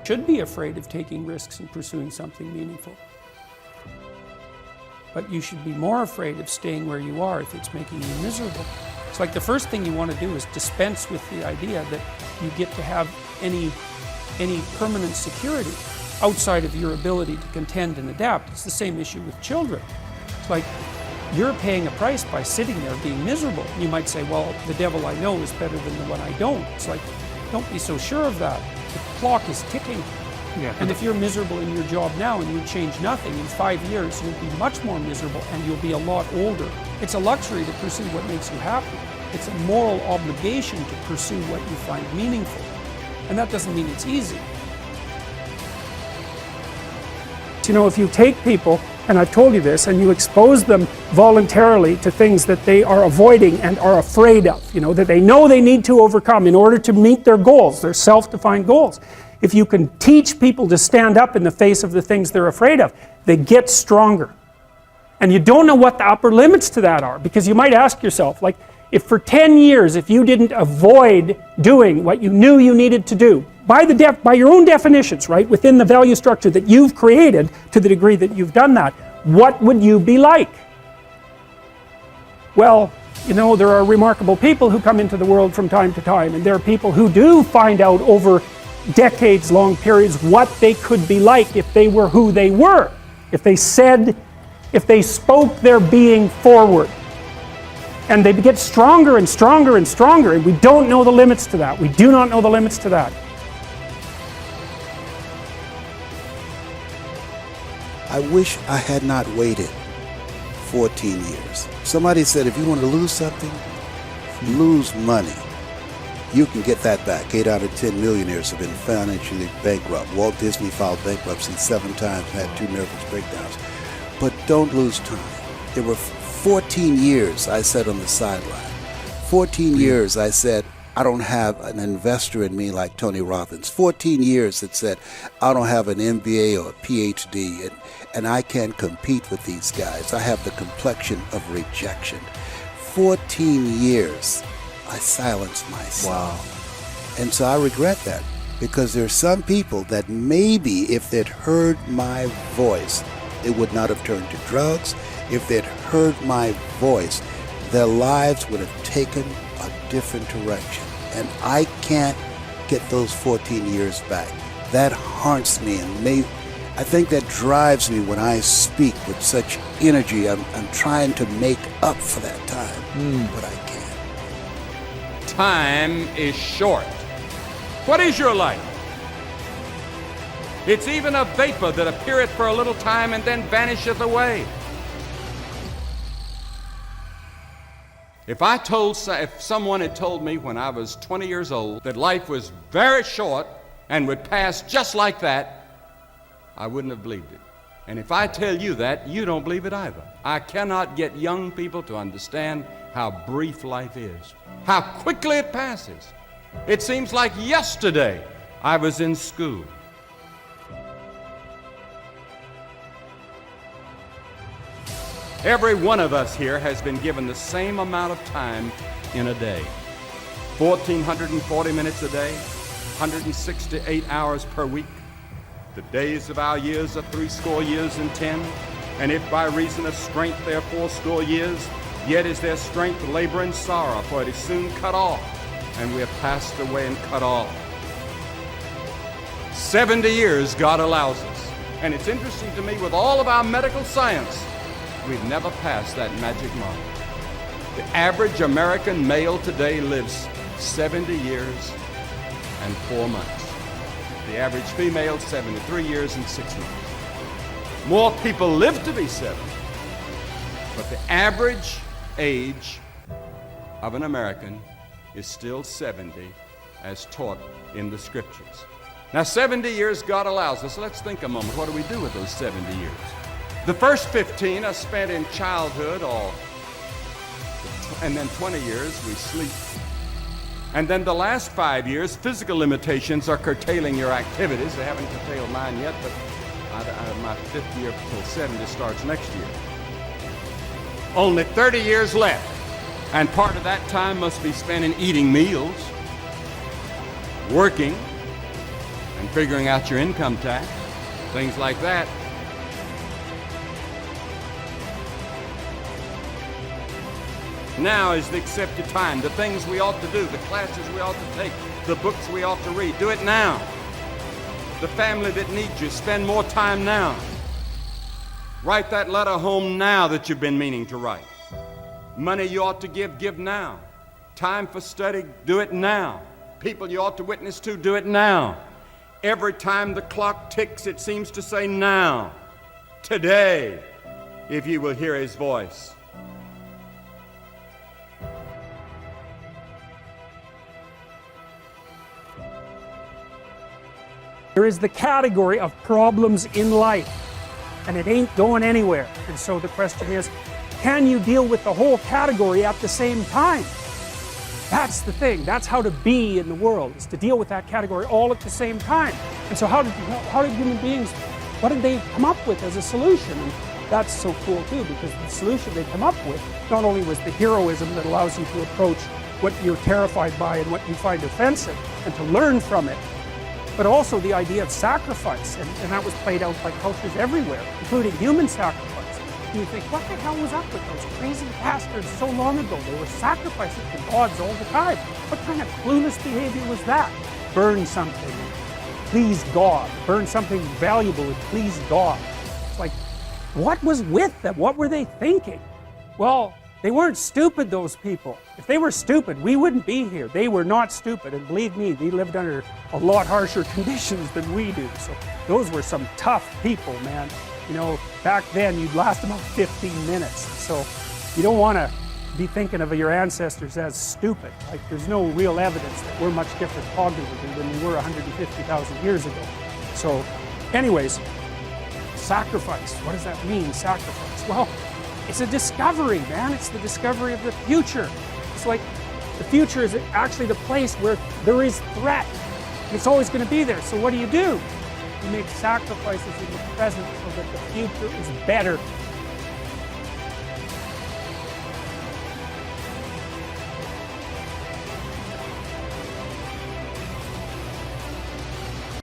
should be afraid of taking risks and pursuing something meaningful. But you should be more afraid of staying where you are if it's making you miserable. It's like the first thing you want to do is dispense with the idea that you get to have any permanent security outside of your ability to contend and adapt. It's the same issue with children. It's like you're paying a price by sitting there being miserable. You might say, well, the devil I know is better than the one I don't. It's like, don't be so sure of that. The clock is ticking. Yeah. And if you're miserable in your job now and you change nothing, in 5 years you'll be much more miserable and you'll be a lot older. It's a luxury to pursue what makes you happy. It's a moral obligation to pursue what you find meaningful. And that doesn't mean it's easy. You know, if you take people, and I've told you this, and you expose them voluntarily to things that they are avoiding and are afraid of, you know, that they know they need to overcome in order to meet their goals, their self-defined goals. If you can teach people to stand up in the face of the things they're afraid of, they get stronger. And you don't know what the upper limits to that are, because you might ask yourself, like, if for 10 years, if you didn't avoid doing what you knew you needed to do, by your own definitions, right, within the value structure that you've created, to the degree that you've done that, what would you be like? Well, you know, there are remarkable people who come into the world from time to time, and there are people who do find out over decades-long periods what they could be like if they were who they were, if they spoke their being forward. And they get stronger and stronger and stronger, and we don't know the limits to that. We do not know the limits to that. I wish I had not waited 14 years. Somebody said if you want to lose something, lose money. You can get that back. 8 out of 10 millionaires have been financially bankrupt. Walt Disney filed bankruptcy 7 times and had 2 nervous breakdowns. But don't lose time. There were 14 years I sat on the sideline. 14 years I said, I don't have an investor in me like Tony Robbins. 14 years that said, I don't have an MBA or a PhD, and I can't compete with these guys. I have the complexion of rejection. 14 years I silenced myself. Wow. And so I regret that, because there are some people that maybe if they'd heard my voice, they would not have turned to drugs. If they'd heard my voice, their lives would have taken a different direction. And I can't get those 14 years back. That haunts me, and I think that drives me when I speak with such energy. I'm trying to make up for that time, but I can't. Time is short. What is your life? It's even a vapor that appeareth for a little time and then vanisheth away. If someone had told me when I was 20 years old that life was very short and would pass just like that, I wouldn't have believed it. And if I tell you that, you don't believe it either. I cannot get young people to understand how brief life is, how quickly it passes. It seems like yesterday I was in school. Every one of us here has been given the same amount of time in a day. 1,440 minutes a day, 168 hours per week. The days of our years are 80 years and 10. And if by reason of strength they are 80 years, yet is their strength labor and sorrow, for it is soon cut off, and we have passed away and cut off. 70 years God allows us. And it's interesting to me, with all of our medical science, we've never passed that magic mark. The average American male today lives 70 years and 4 months. The average female, 73 years and 6 months. More people live to be 70, but the average age of an American is still 70, as taught in the scriptures. Now, 70 years God allows us. Let's think a moment. What do we do with those 70 years? The first 15 are spent in childhood, and then 20 years we sleep. And then the last 5 years, physical limitations are curtailing your activities. They haven't curtailed mine yet, but my 5th year till 70 starts next year. Only 30 years left, and part of that time must be spent in eating meals, working, and figuring out your income tax, things like that. Now is the accepted time. The things we ought to do, the classes we ought to take, the books we ought to read, do it now. The family that needs you, spend more time now. Write that letter home now that you've been meaning to write. Money you ought to give now. Time for study, do it now. People you ought to witness to, do it now. Every time the clock ticks, it seems to say now. Today, if you will hear his voice. There is the category of problems in life, and it ain't going anywhere. And so the question is, can you deal with the whole category at the same time? That's the thing. That's how to be in the world, is to deal with that category all at the same time. And so how did human beings, what did they come up with as a solution? And that's so cool too, because the solution they come up with not only was the heroism that allows you to approach what you're terrified by and what you find offensive and to learn from it, but also the idea of sacrifice, and that was played out by cultures everywhere, including human sacrifice. And you think, what the hell was up with those crazy bastards so long ago? They were sacrificing to gods all the time. What kind of clueless behavior was that? Burn something, please God. Burn something valuable and please God. It's like, what was with them? What were they thinking? Well, they weren't stupid, those people. If they were stupid, we wouldn't be here. They were not stupid, and believe me, they lived under a lot harsher conditions than we do. So those were some tough people, man. You know, back then you'd last about 15 minutes. So you don't want to be thinking of your ancestors as stupid. Like, there's no real evidence that we're much different cognitively than we were 150,000 years ago. So anyways, sacrifice. What does that mean, sacrifice? Well, it's a discovery, man. It's the discovery of the future. It's like the future is actually the place where there is threat. It's always going to be there. So what do? You make sacrifices in the present so that the future is better